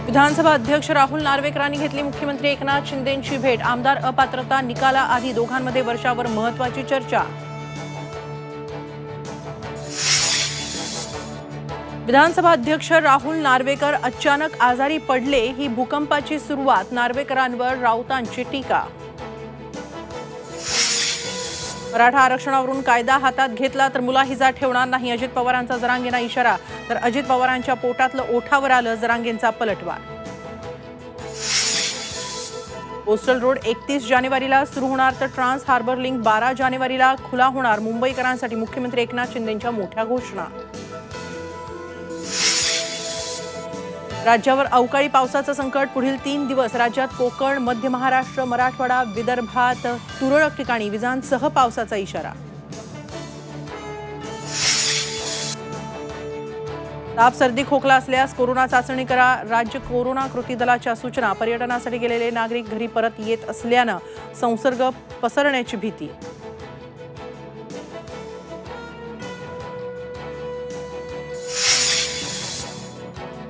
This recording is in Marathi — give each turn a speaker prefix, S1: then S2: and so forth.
S1: विधानसभा अध्यक्ष राहुल नार्वेकरांनी घेतली मुख्यमंत्री एकनाथ शिंदेंची भेट। आमदार अपात्रता निकालाआधी दोघांमध्ये वर्षावर महत्त्वाची चर्चा। विधानसभा अध्यक्ष राहुल नार्वेकर अचानक आजारी पडले, ही भूकंपाची सुरुवात। नार्वेकरांवर राऊतांची टीका। मराठा आरक्षणावरून कायदा हातात घेतला तर मुलाहिजा ठेवणार नाही, अजित पवारांचा जरांगेंना इशारा। तर अजित पवारांच्या पोटातलं ओठावर आलं, जरांगेंचा पलटवार। कोस्टल रोड 31 जानेवारीला सुरू होणार तर ट्रान्स हार्बर लिंक 12 जानेवारीला खुला होणार। मुंबईकरांसाठी मुख्यमंत्री एकनाथ शिंदेंच्या मोठ्या घोषणा। राज्यावर अवकाळी पावसाचं संकट। पुढील 3 दिवस राज्यात कोकण, मध्य महाराष्ट्र, मराठवाडा, विदर्भात तुरळक ठिकाणी विजांसह पावसाचा इशारा। ताप, सर्दी, खोकला असल्यास कोरोना चाचणी करा। राज्य कोरोना कृती दलाच्या सूचना। पर्यटनासाठी गेलेले नागरिक घरी परत येत असल्यानं संसर्ग पसरण्याची भीती।